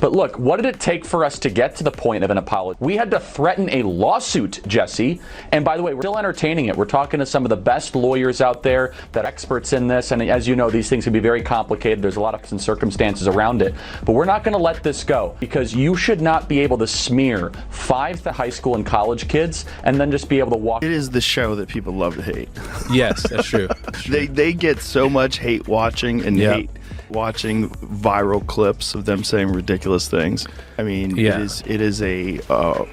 But look, what did it take for us to get to the point of an apology? We had to threaten a lawsuit, Jesse. And by the way, we're still entertaining it. We're talking to some of the best lawyers out there that are experts in this. And as you know, these things can be very complicated. There's a lot of circumstances around it. But we're not going to let this go, because you should not be able to smear 5 high school and college kids and then just be able to walk. It is the show that people love to hate. Yes, that's true. They get so much hate watching and hate watching viral clips of them saying ridiculous things. I mean, it is a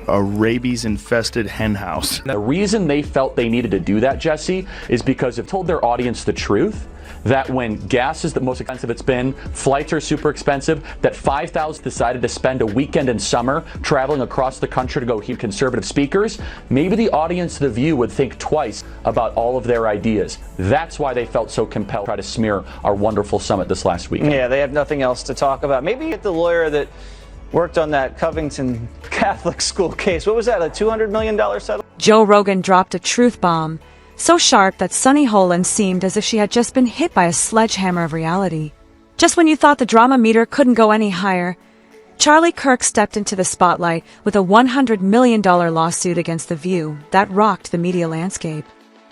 rabies-infested hen house. The reason they felt they needed to do that, Jesse, is because it told their audience the truth, that when gas is the most expensive it's been, flights are super expensive, that 5,000 decided to spend a weekend in summer traveling across the country to go hear conservative speakers, maybe the audience of The View would think twice about all of their ideas. That's why they felt so compelled to try to smear our wonderful summit this last weekend. Yeah, they have nothing else to talk about. Maybe get the lawyer that worked on that Covington Catholic school case. What was that, a $200 million settlement? Joe Rogan dropped a truth bomb, so sharp that Sunny Hostin seemed as if she had just been hit by a sledgehammer of reality. Just when you thought the drama meter couldn't go any higher, Charlie Kirk stepped into the spotlight with a $100 million lawsuit against The View that rocked the media landscape.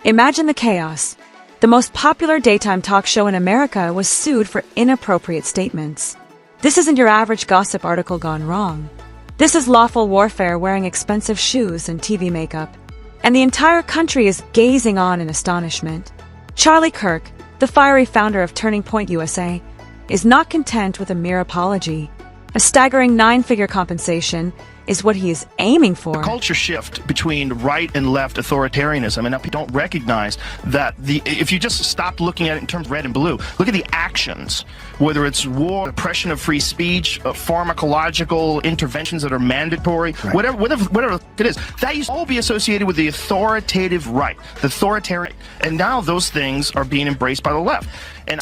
Imagine the chaos. The most popular daytime talk show in America was sued for inappropriate statements. This isn't your average gossip article gone wrong. This is lawful warfare wearing expensive shoes and TV makeup. And the entire country is gazing on in astonishment. Charlie Kirk, the fiery founder of Turning Point USA, is not content with a mere apology. A staggering 9-figure compensation is what he is aiming for. The culture shift between right and left authoritarianism, and people don't recognize that if you just stop looking at it in terms of red and blue, look at the actions, whether it's war, oppression of free speech, pharmacological interventions that are mandatory, whatever it is, that used to all be associated with the authoritative right, the authoritarian, and now those things are being embraced by the left. And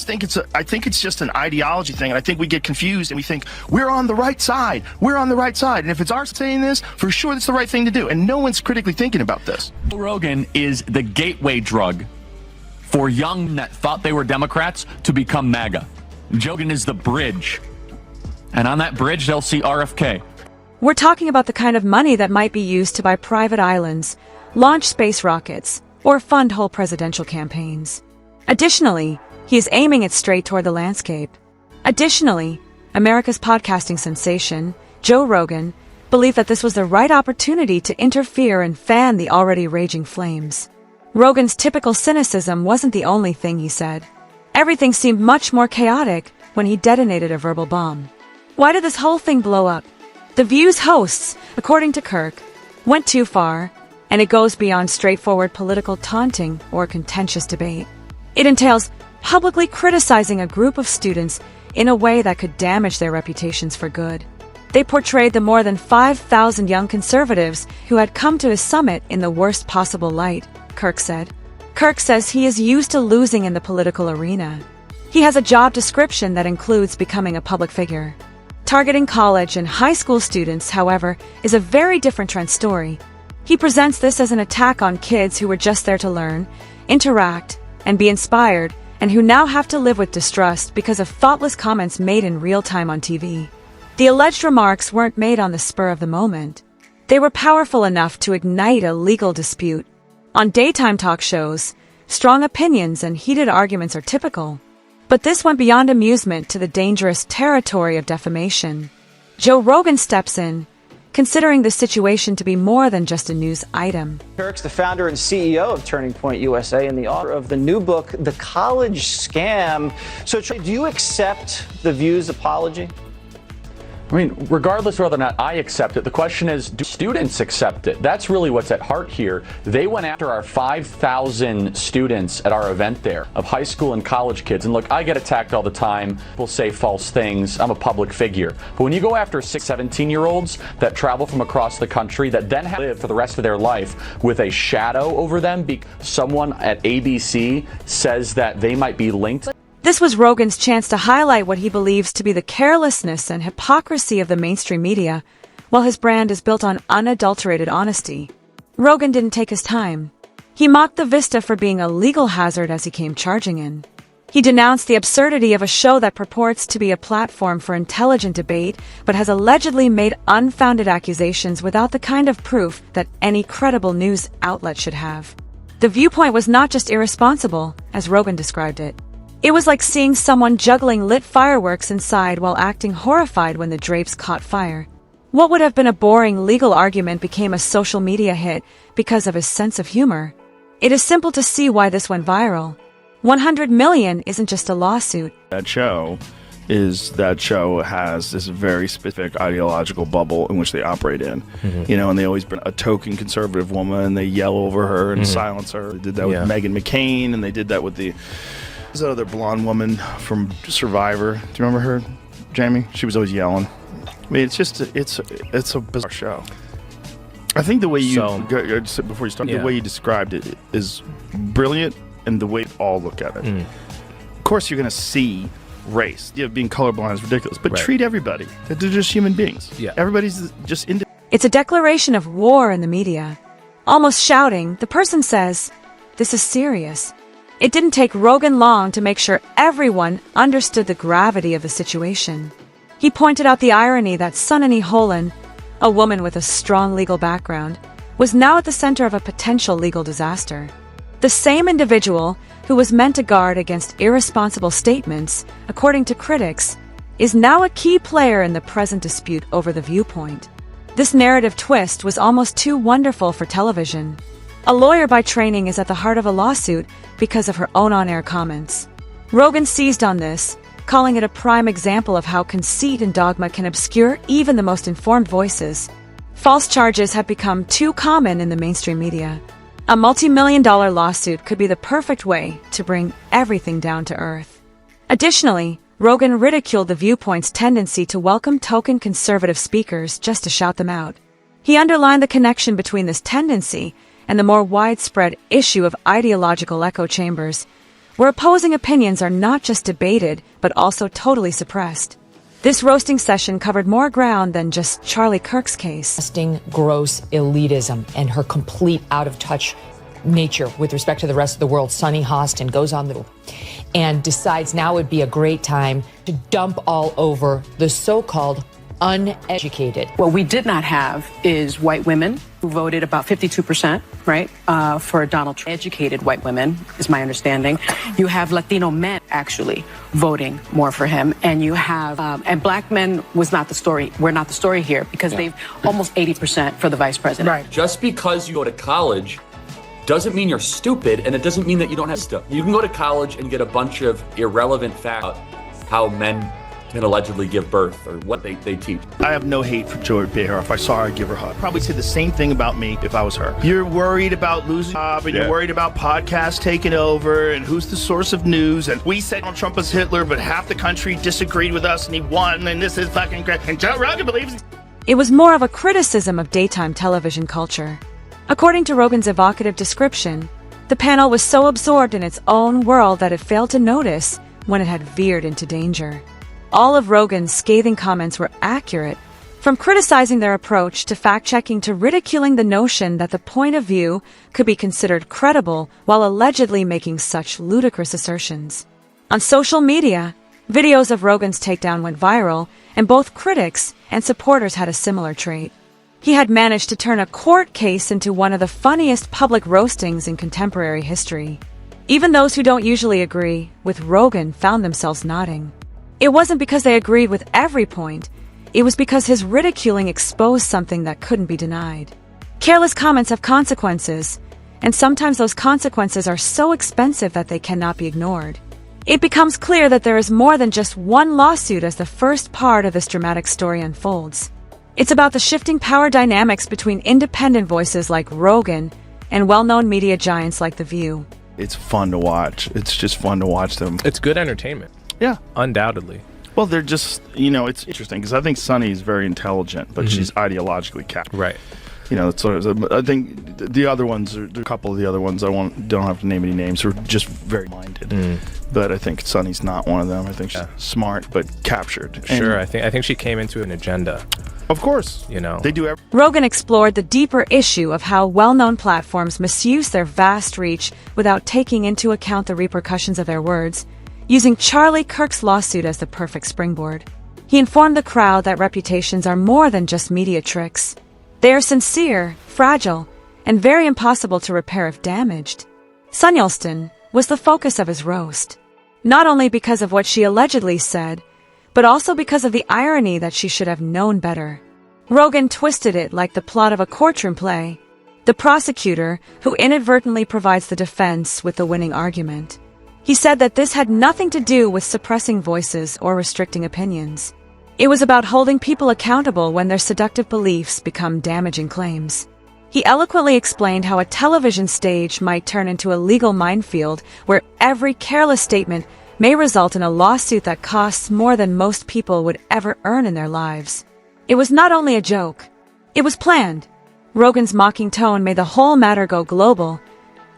I think it's just an ideology thing, and I think we get confused and we think we're on the right side. We're on the right side, and if it's our saying this, for sure that's the right thing to do. And no one's critically thinking about this. Rogan is the gateway drug for young that thought they were Democrats to become MAGA. Rogan is the bridge, and on that bridge they'll see RFK. We're talking about the kind of money that might be used to buy private islands, launch space rockets, or fund whole presidential campaigns. Additionally, he is aiming it straight toward the landscape. Additionally, America's podcasting sensation, Joe Rogan, believed that this was the right opportunity to interfere and fan the already raging flames. Rogan's typical cynicism wasn't the only thing he said. Everything seemed much more chaotic when he detonated a verbal bomb. Why did this whole thing blow up? The View's hosts, according to Kirk, went too far, and it goes beyond straightforward political taunting or contentious debate. It entails publicly criticizing a group of students in a way that could damage their reputations for good. They portrayed the more than 5,000 young conservatives who had come to his summit in the worst possible light, Kirk said. Kirk says he is used to losing in the political arena. He has a job description that includes becoming a public figure. Targeting college and high school students, however, is a very different trend story. He presents this as an attack on kids who were just there to learn, interact, and be inspired, and who now have to live with distrust because of thoughtless comments made in real time on TV. The alleged remarks weren't made on the spur of the moment. They were powerful enough to ignite a legal dispute. On daytime talk shows, strong opinions and heated arguments are typical. But this went beyond amusement to the dangerous territory of defamation. Joe Rogan steps in, considering the situation to be more than just a news item. Kirk's the founder and CEO of Turning Point USA and the author of the new book, The College Scam. So, do you accept The View's apology? I mean, regardless of whether or not I accept it, the question is, do students accept it? That's really what's at heart here. They went after our 5,000 students at our event there, of high school and college kids. And look, I get attacked all the time. People say false things. I'm a public figure. But when you go after 17-year-olds that travel from across the country, that then have to live for the rest of their life with a shadow over them, because someone at ABC says that they might be linked. This was Rogan's chance to highlight what he believes to be the carelessness and hypocrisy of the mainstream media, while his brand is built on unadulterated honesty. Rogan didn't take his time. He mocked the Vista for being a legal hazard as he came charging in. He denounced the absurdity of a show that purports to be a platform for intelligent debate, but has allegedly made unfounded accusations without the kind of proof that any credible news outlet should have. The viewpoint was not just irresponsible, as Rogan described it. It was like seeing someone juggling lit fireworks inside while acting horrified when the drapes caught fire. What would have been a boring legal argument became a social media hit because of his sense of humor. It is simple to see why this went viral. 100 million isn't just a lawsuit. That show has this very specific ideological bubble in which they operate in. And they always bring a token conservative woman, they yell over her and silence her. They did that with Meghan McCain, and they did that with this other blonde woman from Survivor. Do you remember her, Jamie? She was always yelling. I mean, it's a bizarre show. I think the way before you start, the way you described it is brilliant, and the way we all look at it. Of course, you're going to see race. Being colorblind is ridiculous, but treat everybody. They're just human beings. Everybody's just It's a declaration of war in the media. Almost shouting, the person says, "This is serious." It didn't take Rogan long to make sure everyone understood the gravity of the situation. He pointed out the irony that Sunny Hostin, a woman with a strong legal background, was now at the center of a potential legal disaster. The same individual who was meant to guard against irresponsible statements, according to critics, is now a key player in the present dispute over the viewpoint. This narrative twist was almost too wonderful for television. A lawyer by training is at the heart of a lawsuit because of her own on-air comments. Rogan seized on this, calling it a prime example of how conceit and dogma can obscure even the most informed voices. False charges have become too common in the mainstream media. A multi-million-dollar lawsuit could be the perfect way to bring everything down to earth. Additionally, Rogan ridiculed the viewpoint's tendency to welcome token conservative speakers just to shout them out. He underlined the connection between this tendency and the more widespread issue of ideological echo chambers, where opposing opinions are not just debated, but also totally suppressed. This roasting session covered more ground than just Charlie Kirk's case. Gross elitism and her complete out-of-touch nature with respect to the rest of the world. Sunny Hostin goes on and decides now would be a great time to dump all over the so-called uneducated. What we did not have is white women who voted about 52%, right, for Donald Trump. Educated white women, is my understanding. You have Latino men actually voting more for him, and you have, and black men was not the story. We're not the story here because they've almost 80% for the vice president. Right. Just because you go to college doesn't mean you're stupid, and it doesn't mean that you don't have stuff. You can go to college and get a bunch of irrelevant facts about how men can allegedly give birth or what they teach. I have no hate for Joy Behar. If I saw her, I'd give her a hug. Probably say the same thing about me if I was her. You're worried about losing your job, and you're worried about podcasts taking over, and who's the source of news, and we said Donald Trump was Hitler, but half the country disagreed with us, and he won, and this is fucking great, and Joe Rogan believes. It was more of a criticism of daytime television culture. According to Rogan's evocative description, the panel was so absorbed in its own world that it failed to notice when it had veered into danger. All of Rogan's scathing comments were accurate, from criticizing their approach to fact-checking to ridiculing the notion that the point of view could be considered credible while allegedly making such ludicrous assertions. On social media, videos of Rogan's takedown went viral, and both critics and supporters had a similar trait. He had managed to turn a court case into one of the funniest public roastings in contemporary history. Even those who don't usually agree with Rogan found themselves nodding. It wasn't because they agreed with every point. It was because his ridiculing exposed something that couldn't be denied. Careless comments have consequences, and sometimes those consequences are so expensive that they cannot be ignored. It becomes clear that there is more than just one lawsuit as the first part of this dramatic story unfolds. It's about the shifting power dynamics between independent voices like Rogan and well-known media giants like The View. It's fun to watch. It's just fun to watch them. It's good entertainment. Yeah. Undoubtedly. Well, they're just, it's interesting because I think Sunny is very intelligent, but she's ideologically capped. Right. That's sort of, I think the other ones, a couple of the other ones, don't have to name any names, are just very minded. But I think Sunny's not one of them. I think she's smart, but captured. Sure. I think she came into an agenda. Of course. They do everything. Rogan explored the deeper issue of how well-known platforms misuse their vast reach without taking into account the repercussions of their words. using Charlie Kirk's lawsuit as the perfect springboard. He informed the crowd that reputations are more than just media tricks. They are sincere, fragile, and very impossible to repair if damaged. Sunny Hostin was the focus of his roast, not only because of what she allegedly said, but also because of the irony that she should have known better. Rogan twisted it like the plot of a courtroom play, the prosecutor who inadvertently provides the defense with the winning argument. He said that this had nothing to do with suppressing voices or restricting opinions. It was about holding people accountable when their seductive beliefs become damaging claims. He eloquently explained how a television stage might turn into a legal minefield where every careless statement may result in a lawsuit that costs more than most people would ever earn in their lives. It was not only a joke. It was planned. Rogan's mocking tone made the whole matter go global,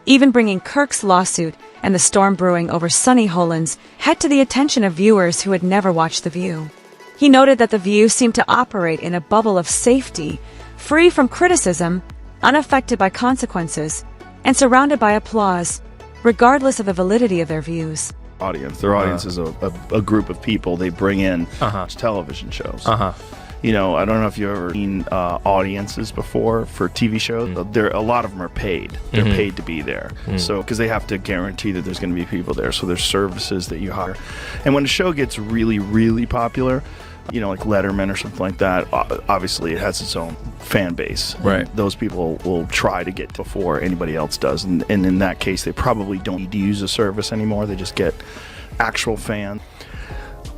even bringing Kirk's lawsuit and the storm brewing over Sunny Hostin's head to the attention of viewers who had never watched The View. He noted that The View seemed to operate in a bubble of safety, free from criticism, unaffected by consequences, and surrounded by applause, regardless of the validity of their views. Their audience is a group of people they bring in to television shows. You know, I don't know if you've ever seen audiences before for TV shows. A lot of them are paid. They're paid to be there. So, because they have to guarantee that there's going to be people there. So there's services that you hire. And when a show gets really, really popular, you know, like Letterman or something like that, obviously it has its own fan base. Right. And those people will try to get before anybody else does. And in that case, they probably don't need to use a service anymore. They just get actual fans.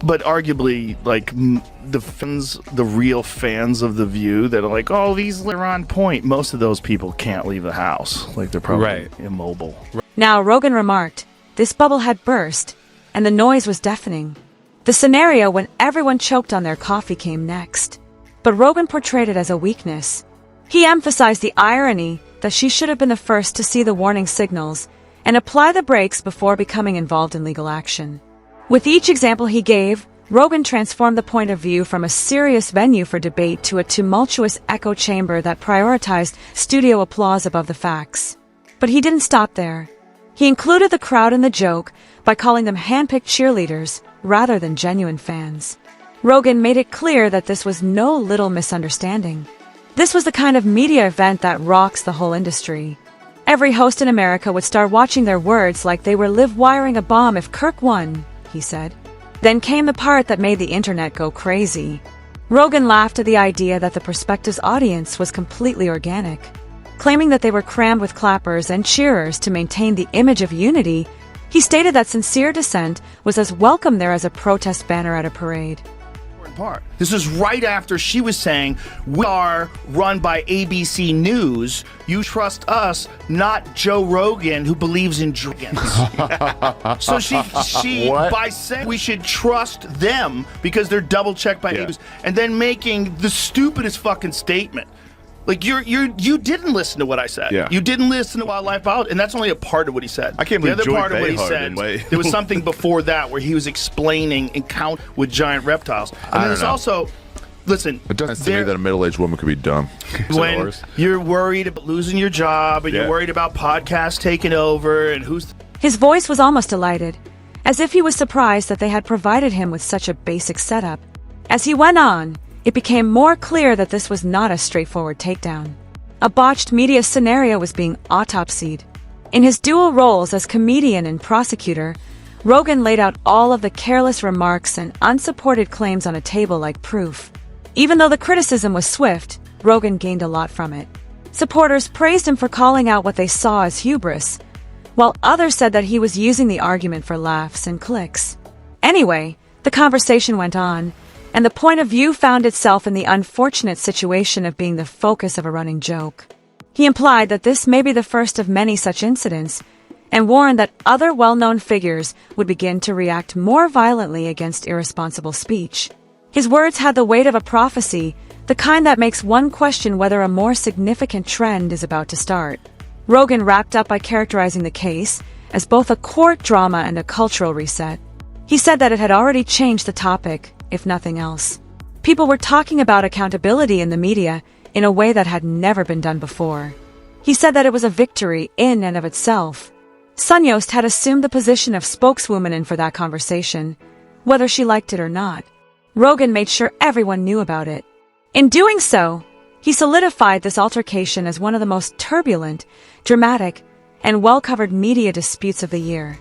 But arguably, like, the real fans of The View that are like, oh, these are on point. Most of those people can't leave the house. Like, they're probably immobile. Now, Rogan remarked, this bubble had burst, and the noise was deafening. The scenario when everyone choked on their coffee came next. But Rogan portrayed it as a weakness. He emphasized the irony that she should have been the first to see the warning signals and apply the brakes before becoming involved in legal action. With each example he gave, Rogan transformed the point of view from a serious venue for debate to a tumultuous echo chamber that prioritized studio applause above the facts. But he didn't stop there. He included the crowd in the joke by calling them hand-picked cheerleaders rather than genuine fans. Rogan made it clear that this was no little misunderstanding. This was the kind of media event that rocks the whole industry. Every host in America would start watching their words like they were live-wiring a bomb if Kirk won, he said. Then came the part that made the internet go crazy. Rogan laughed at the idea that the Perspectives audience was completely organic. Claiming that they were crammed with clappers and cheerers to maintain the image of unity, he stated that sincere dissent was as welcome there as a protest banner at a parade. Part. This is right after she was saying, we are run by ABC News. You trust us, not Joe Rogan, who believes in dragons. So she by saying we should trust them because they're double checked by ABC, and then making the stupidest fucking statement. Like, you didn't listen to what I said. Yeah. You didn't listen to Wildlife Biology, and that's only a part of what he said. I can't the believe other Joy part of what he Behar said. didn't There was something before that where he was explaining encounter with giant reptiles. And then there's also, listen, it doesn't seem to me that a middle-aged woman could be dumb. When you're worried about losing your job and you're worried about podcasts taking over and who's. His voice was almost delighted, as if he was surprised that they had provided him with such a basic setup. As he went on, it became more clear that this was not a straightforward takedown. A botched media scenario was being autopsied. In his dual roles as comedian and prosecutor, Rogan laid out all of the careless remarks and unsupported claims on a table like proof. Even though the criticism was swift, Rogan gained a lot from it. Supporters praised him for calling out what they saw as hubris, while others said that he was using the argument for laughs and clicks. Anyway, the conversation went on, and the point of view found itself in the unfortunate situation of being the focus of a running joke. He implied that this may be the first of many such incidents, and warned that other well-known figures would begin to react more violently against irresponsible speech. His words had the weight of a prophecy, the kind that makes one question whether a more significant trend is about to start. Rogan wrapped up by characterizing the case as both a court drama and a cultural reset. He said that it had already changed the topic, if nothing else. People were talking about accountability in the media in a way that had never been done before. He said that it was a victory in and of itself. Sunny Hostin had assumed the position of spokeswoman for that conversation, whether she liked it or not. Rogan made sure everyone knew about it. In doing so, he solidified this altercation as one of the most turbulent, dramatic, and well-covered media disputes of the year.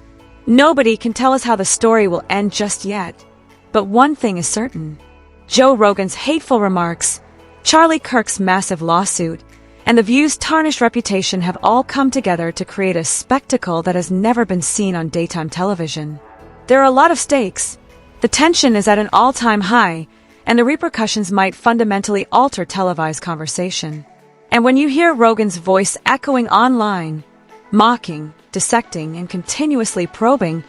Nobody can tell us how the story will end just yet, but one thing is certain. Joe Rogan's hateful remarks, Charlie Kirk's massive lawsuit, and The View's tarnished reputation have all come together to create a spectacle that has never been seen on daytime television. There are a lot of stakes. The tension is at an all-time high, and the repercussions might fundamentally alter televised conversation. And when you hear Rogan's voice echoing online, mocking, dissecting, and continuously probing,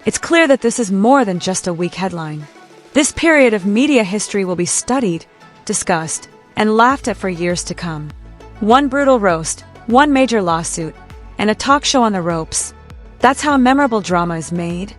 it's clear that this is more than just a weak headline. This period of media history will be studied, discussed, and laughed at for years to come. One brutal roast, one major lawsuit, and a talk show on the ropes. That's how memorable drama is made.